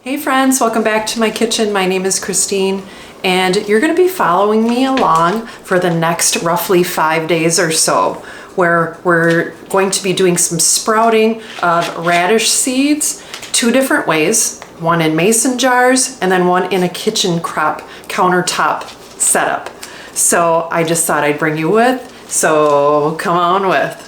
Hey friends, welcome back to my kitchen. My name is Christine and you're going to be following me along for the next roughly 5 days or so, where we're going to be doing some sprouting of radish seeds 2 different ways, one in mason jars and then one in a kitchen crop countertop setup. So I just thought I'd bring you with, so come on with.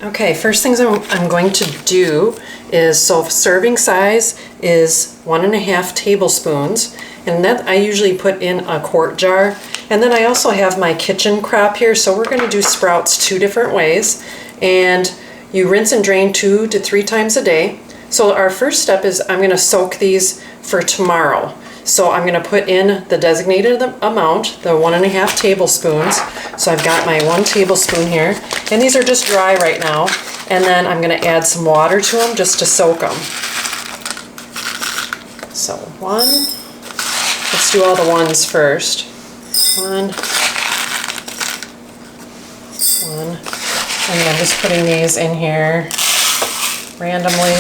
Okay, first things I'm going to do is, so serving size is 1.5 tablespoons, and that I usually put in a quart jar. And then I also have my kitchen crop here, so we're going to do sprouts 2 different ways. And you rinse and drain 2 to 3 times a day. So our first step is I'm going to soak these for tomorrow. So I'm going to put in the designated amount, the 1.5 tablespoons. So I've got my 1 tablespoon here, and these are just dry right now. And then I'm going to add some water to them just to soak them. So 1, let's do all the ones first. 1, and I'm just putting these in here randomly.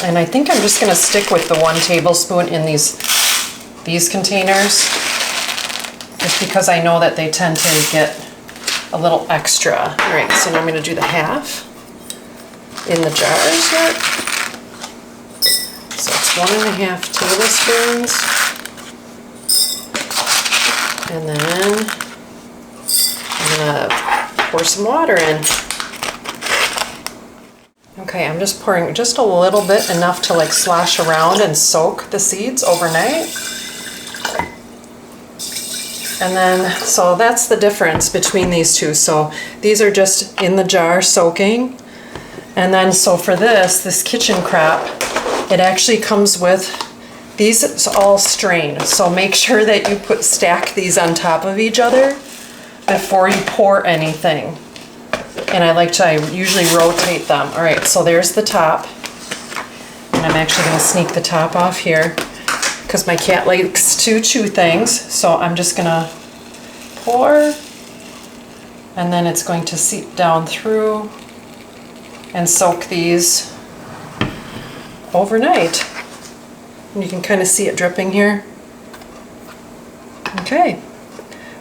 And I think I'm just going to stick with the 1 tablespoon in these containers, just because I know that they tend to get a little extra. All right, so now I'm going to do the half in the jars here. So it's 1.5 tablespoons. And then I'm going to pour some water in. Okay, I'm just pouring just a little bit, enough to like slosh around and soak the seeds overnight. And then, so that's the difference between these two. So these are just in the jar soaking. And then, so for this kitchen crop, it actually comes with, these is all strained. So make sure that you stack these on top of each other before you pour anything. And I usually rotate them. All right, so there's the top. And I'm actually going to sneak the top off here because my cat likes to chew things. So I'm just going to pour, and then it's going to seep down through and soak these overnight. And you can kind of see it dripping here. Okay,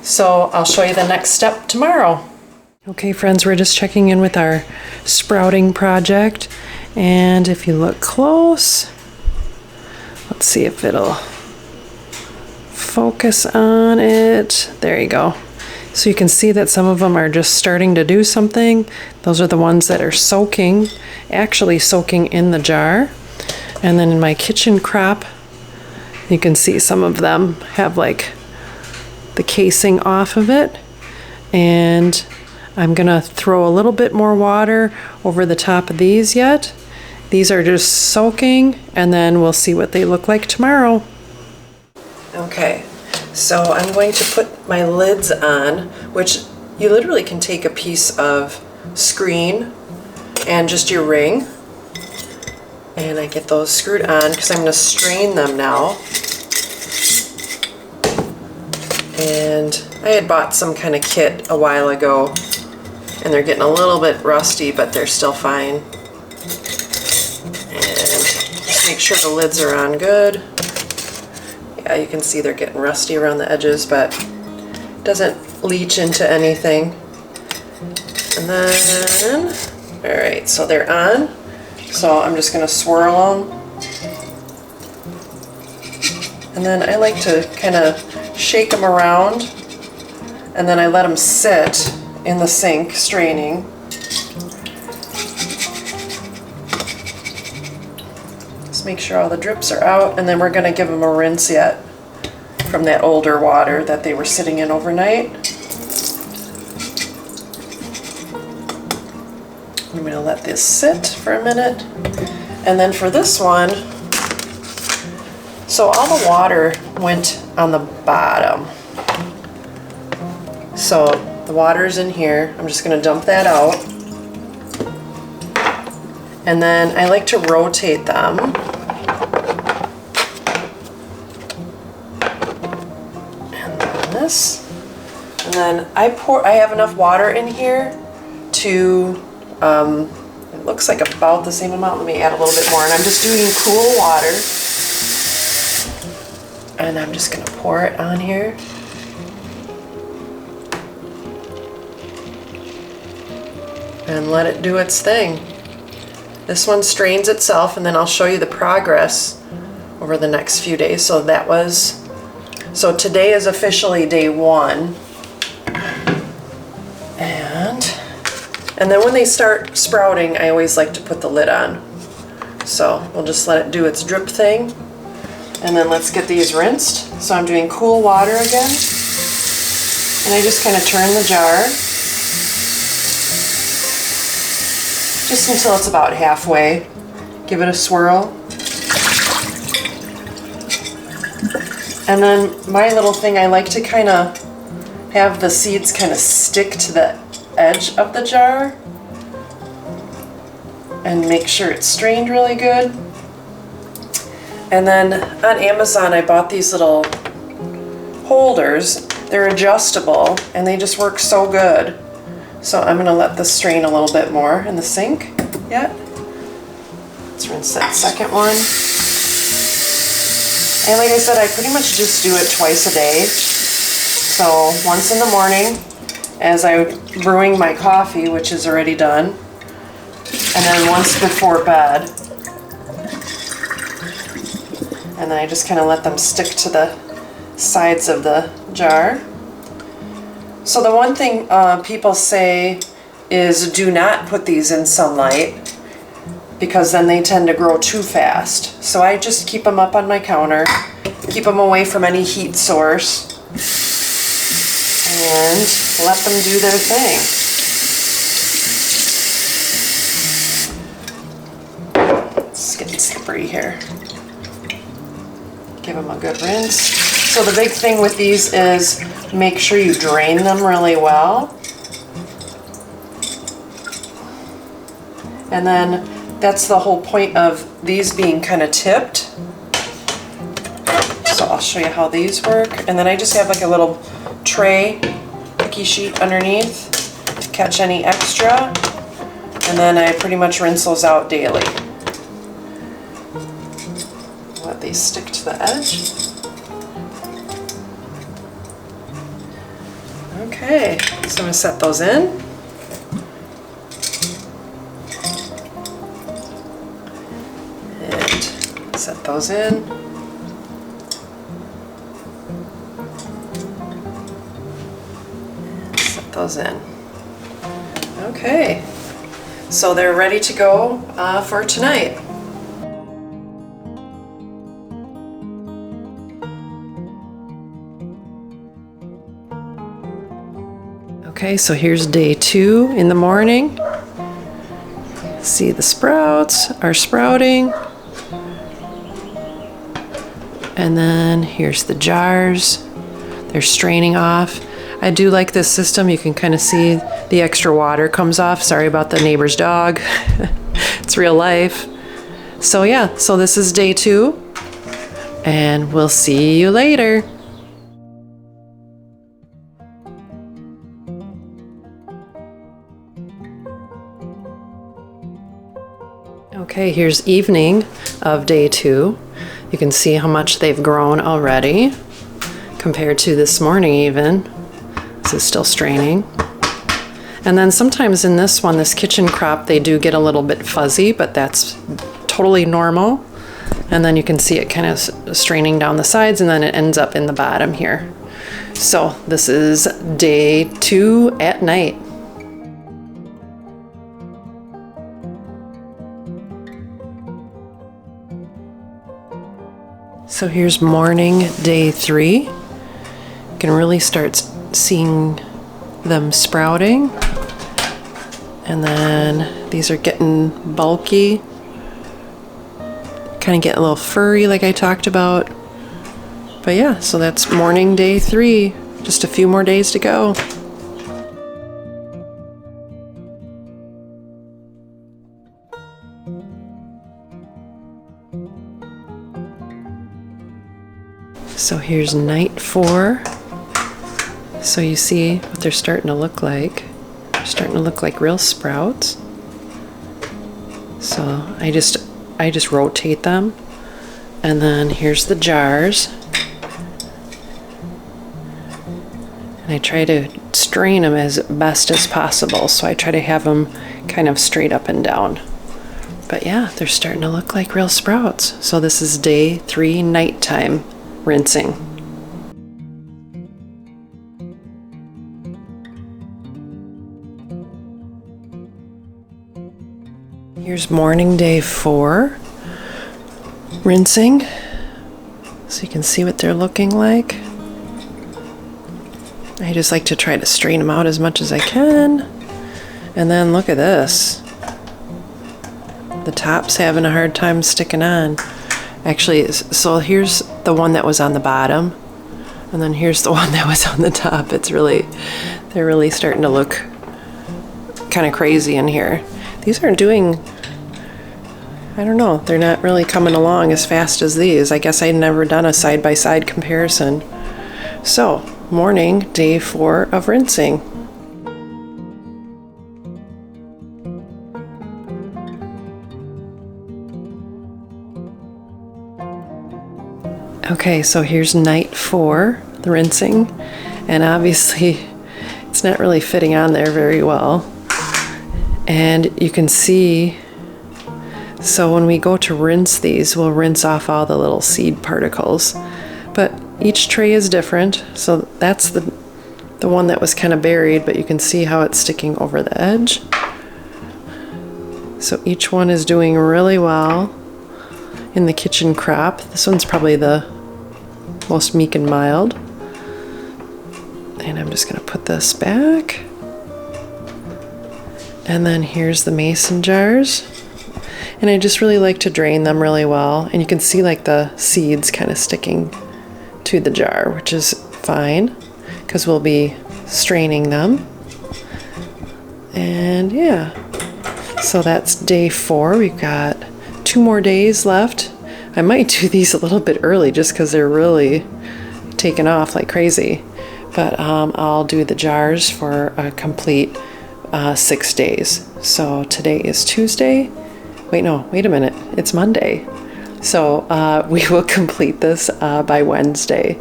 so I'll show you the next step tomorrow. Okay friends, we're just checking in with our sprouting project, and if you look close, let's see if it'll focus on it. There you go. So you can see that some of them are just starting to do something. Those are the ones that are soaking, actually soaking in the jar. And then in my kitchen crop, you can see some of them have like the casing off of it. And I'm gonna throw a little bit more water over the top of these yet. These are just soaking, and then we'll see what they look like tomorrow. Okay, so I'm going to put my lids on, which you literally can take a piece of screen and just your ring, and I get those screwed on because I'm gonna strain them now. And I had bought some kind of kit a while ago, and they're getting a little bit rusty, but they're still fine. And just make sure the lids are on good. Yeah, you can see they're getting rusty around the edges, but it doesn't leach into anything. And then, all right, so they're on. So I'm just gonna swirl them. And then I like to kind of shake them around, and then I let them sit in the sink straining. Just make sure all the drips are out, and then we're going to give them a rinse yet from that older water that they were sitting in overnight. I'm going to let this sit for a minute. And then for this one, so all the water went on the bottom. So the water's in here. I'm just going to dump that out. And then I like to rotate them. And then this. And then I have enough water in here to looks like about the same amount. Let me add a little bit more, and I'm just doing cool water. And I'm just gonna pour it on here. And let it do its thing. This one strains itself, and then I'll show you the progress over the next few days. So today is officially day 1. And then when they start sprouting, I always like to put the lid on. So we'll just let it do its drip thing. And then let's get these rinsed. So I'm doing cool water again. And I just kind of turn the jar just until it's about halfway. Give it a swirl. And then my little thing, I like to kind of have the seeds kind of stick to the edge of the jar and make sure it's strained really good. And then on Amazon I bought these little holders. They're adjustable and they just work so good. So I'm gonna let this strain a little bit more in the sink yet. Let's rinse that second one. And like I said, I pretty much just do it twice a day. So once in the morning as I'm brewing my coffee, which is already done, and then once before bed. And then I just kind of let them stick to the sides of the jar. So the one thing people say is do not put these in sunlight because then they tend to grow too fast. So I just keep them up on my counter, keep them away from any heat source, and let them do their thing. It's getting slippery here. Give them a good rinse. So the big thing with these is make sure you drain them really well. And then that's the whole point of these being kind of tipped. So I'll show you how these work. And then I just have like a little tray, cookie sheet underneath to catch any extra. And then I pretty much rinse those out daily. Let these stick to the edge. Okay, so I'm going to set those in. And set those in. And set those in. Okay, so they're ready to go for tonight. Okay, so here's day 2 in the morning. See, the sprouts are sprouting. And then here's the jars. They're straining off. I do like this system. You can kind of see the extra water comes off. Sorry about the neighbor's dog. It's real life. So yeah, so this is day 2. And we'll see you later. Okay, here's evening of day 2. You can see how much they've grown already compared to this morning even. This is still straining. And then sometimes in this one, this kitchen crop, they do get a little bit fuzzy, but that's totally normal. And then you can see it kind of straining down the sides, and then it ends up in the bottom here. So this is day 2 at night. So here's morning day 3. You can really start seeing them sprouting. And then these are getting bulky. Kind of get a little furry like I talked about. But yeah, so that's morning day 3. Just a few more days to go. So here's night 4. So you see what they're starting to look like. They're starting to look like real sprouts. So I just rotate them. And then here's the jars. And I try to strain them as best as possible. So I try to have them kind of straight up and down. But yeah, they're starting to look like real sprouts. So this is day 3, nighttime rinsing. Here's morning day 4, rinsing. So you can see what they're looking like. I just like to try to strain them out as much as I can. And then look at this. The top's having a hard time sticking on. Actually, so here's the one that was on the bottom, and then here's the one that was on the top. They're really starting to look kind of crazy in here. These aren't doing, I don't know, they're not really coming along as fast as these. I guess I'd never done a side-by-side comparison. So, morning, day 4 of rinsing. Okay, so here's night 4, the rinsing, and obviously it's not really fitting on there very well. And you can see, so when we go to rinse these, we'll rinse off all the little seed particles. But each tray is different, so that's the one that was kind of buried, but you can see how it's sticking over the edge. So each one is doing really well in the kitchen crop. This one's probably the most meek and mild. And I'm just gonna put this back. And then here's the mason jars. And I just really like to drain them really well. And you can see like the seeds kind of sticking to the jar, which is fine because we'll be straining them. And yeah, so that's day 4. We've got 2 more days left. I might do these a little bit early just because they're really taking off like crazy. But I'll do the jars for a complete 6 days. So today is Tuesday. Wait a minute. It's Monday. So we will complete this by Wednesday.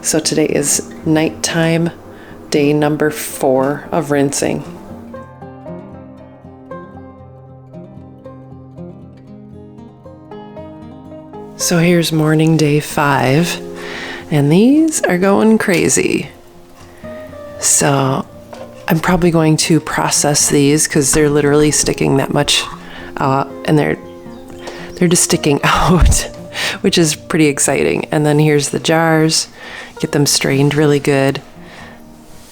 So today is nighttime, day number 4 of rinsing. So here's morning day 5, and these are going crazy. So I'm probably going to process these because they're literally sticking that much, and they're just sticking out, which is pretty exciting. And then here's the jars, get them strained really good.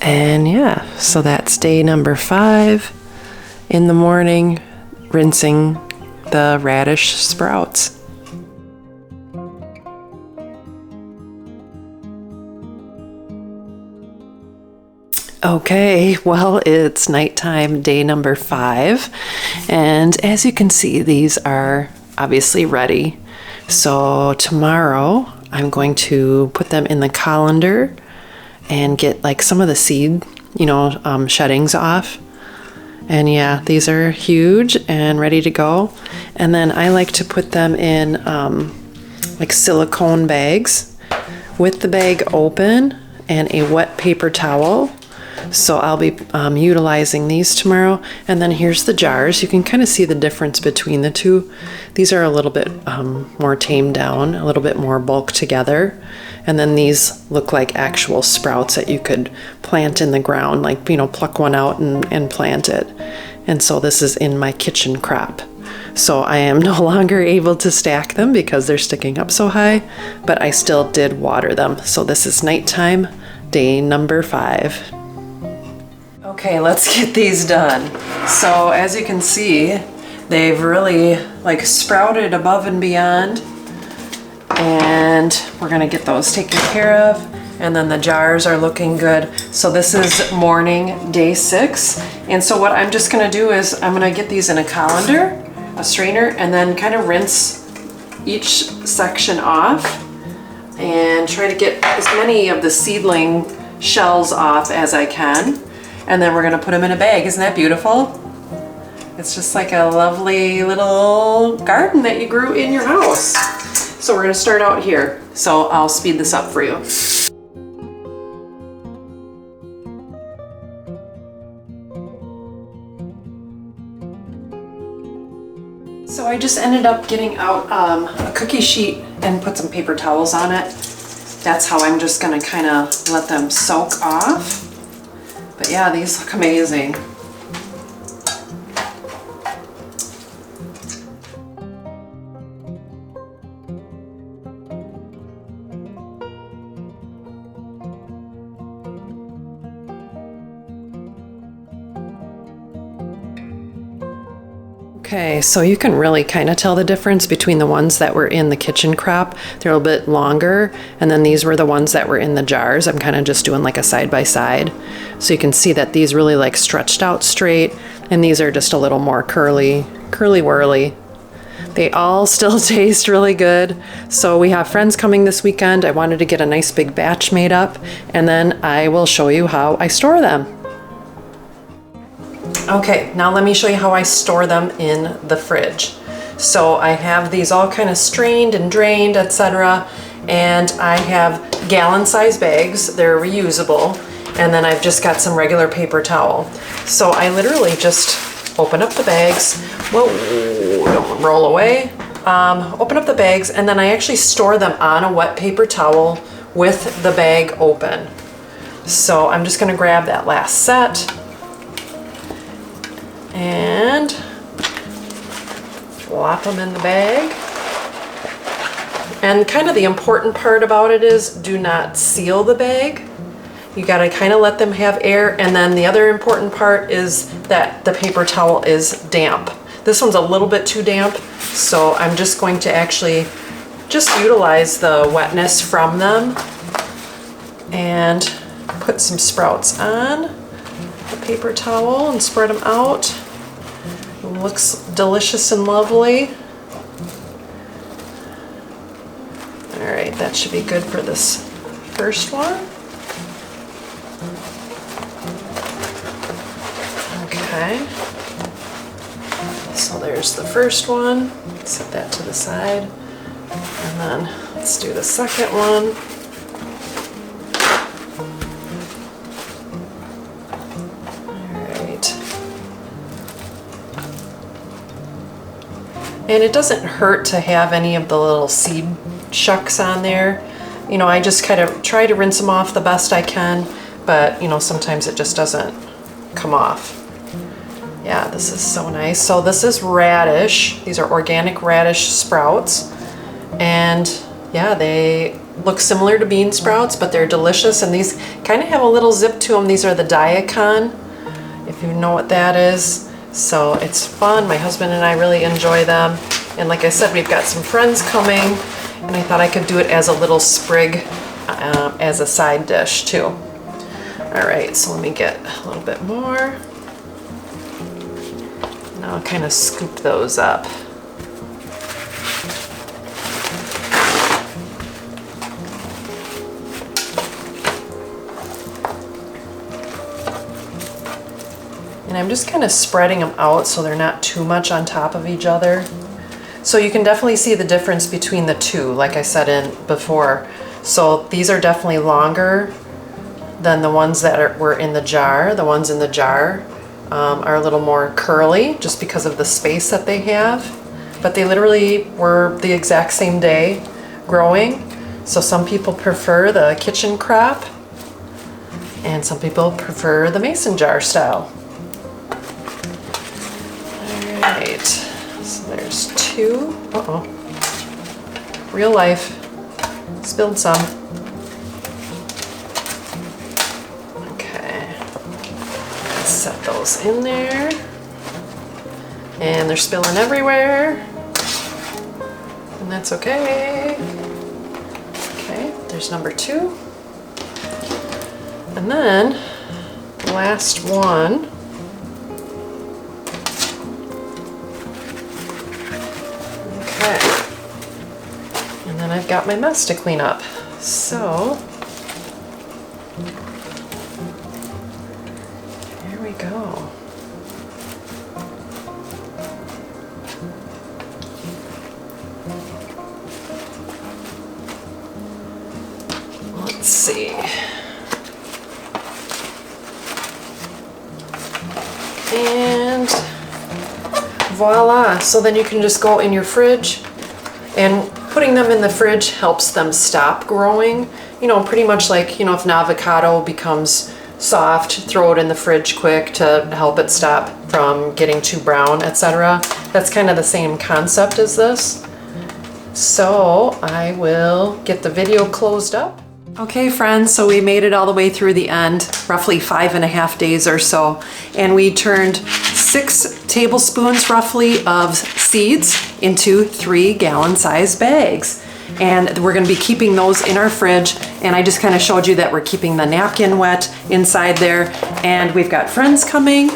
And yeah, so that's day number 5 in the morning, rinsing the radish sprouts. Okay, well, it's nighttime, day number 5, and as you can see, these are obviously ready. So tomorrow I'm going to put them in the colander and get like some of the seed, sheddings off. And yeah, these are huge and ready to go. And then I like to put them in like silicone bags with the bag open and a wet paper towel. So I'll be utilizing these tomorrow. And then here's the jars. You can kind of see the difference between the two. These are a little bit more tamed down, a little bit more bulk together. And then these look like actual sprouts that you could plant in the ground, like, pluck one out and plant it. And so this is in my kitchen crop. So I am no longer able to stack them because they're sticking up so high, but I still did water them. So this is nighttime, day number 5. Okay, let's get these done. So as you can see, they've really sprouted above and beyond, and we're gonna get those taken care of. And then the jars are looking good. So this is morning, day 6. And so what I'm just gonna do is I'm gonna get these in a colander, a strainer, and then kind of rinse each section off and try to get as many of the seedling shells off as I can. And then we're gonna put them in a bag. Isn't that beautiful? It's just like a lovely little garden that you grew in your house. So we're gonna start out here. So I'll speed this up for you. So I just ended up getting out a cookie sheet and put some paper towels on it. That's how I'm just gonna kind of let them soak off. But yeah, these look amazing. Okay, so you can really kind of tell the difference between the ones that were in the kitchen crop. They're a little bit longer, and then these were the ones that were in the jars. I'm kind of just doing like a side by side. So you can see that these really like stretched out straight, and these are just a little more curly whirly. They all still taste really good. So we have friends coming this weekend. I wanted to get a nice big batch made up, and then I will show you how I store them. Okay, now let me show you how I store them in the fridge. So I have these all kind of strained and drained, etc. And I have gallon size bags, they're reusable. And then I've just got some regular paper towel. So I literally just open up the bags. Whoa, don't roll away. Open up the bags, and then I actually store them on a wet paper towel with the bag open. So I'm just gonna grab that last set and flop them in the bag. And kind of the important part about it is do not seal the bag. You gotta kind of let them have air, and then the other important part is that the paper towel is damp. This one's a little bit too damp, so I'm just going to actually just utilize the wetness from them and put some sprouts on the paper towel and spread them out. It looks delicious and lovely. All right, that should be good for this first one. Okay, so there's the first one. Set that to the side. And then let's do the second one. And it doesn't hurt to have any of the little seed shucks on there. You know, I just kind of try to rinse them off the best I can, but you know, sometimes it just doesn't come off. Yeah, this is so nice. So this is radish. These are organic radish sprouts. And yeah, they look similar to bean sprouts, but they're delicious. And these kind of have a little zip to them. These are the Daikon, if you know what that is. So it's fun. My husband and I really enjoy them. And like I said, we've got some friends coming, and I thought I could do it as a little sprig as a side dish too. All right, so let me get a little bit more. Now I'll kind of scoop those up. And I'm just kind of spreading them out so they're not too much on top of each other. So you can definitely see the difference between the two, like I said before. So these are definitely longer than the ones that were in the jar. The ones in the jar are a little more curly just because of the space that they have. But they literally were the exact same day growing. So some people prefer the kitchen crop, and some people prefer the mason jar style. Alright, so there's two. Uh-oh. Real life. Spilled some. Okay. Let's set those in there. And they're spilling everywhere. And that's okay. Okay, there's number two. And then the last one. Okay. And then I've got my mess to clean up. So here we go. Let's see. And voila. So then you can just go in your fridge, and putting them in the fridge helps them stop growing. You know, pretty much like, you know, if an avocado becomes soft, throw it in the fridge quick to help it stop from getting too brown, etc. That's kind of the same concept as this. So I will get the video closed up. Okay friends, so we made it all the way through the end, roughly 5.5 days or so, and we turned 6 tablespoons roughly of seeds into 3-gallon size bags. And we're gonna be keeping those in our fridge, and I just kind of showed you that we're keeping the napkin wet inside there, and we've got friends coming.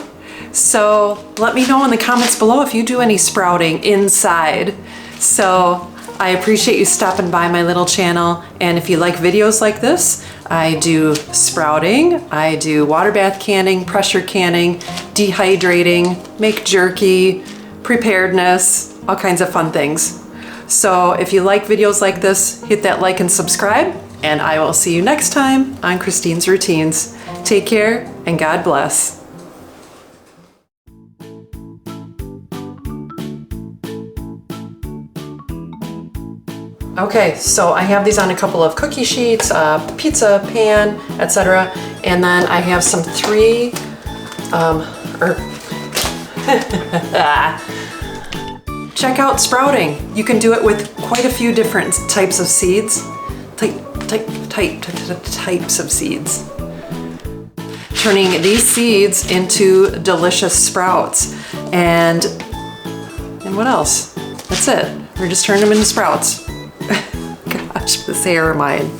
So let me know in the comments below if you do any sprouting inside. So I appreciate you stopping by my little channel, and if you like videos like this, I do sprouting, I do water bath canning, pressure canning, dehydrating, make jerky, preparedness, all kinds of fun things. So if you like videos like this, hit that like and subscribe, and I will see you next time on Christine's Routines. Take care and God bless. Okay, so I have these on a couple of cookie sheets, pizza pan, etc. And then I have some check out sprouting. You can do it with quite a few different types of seeds. Types of seeds. Turning these seeds into delicious sprouts. And what else? That's it. We're just turning them into sprouts. Gosh, this hair of mine.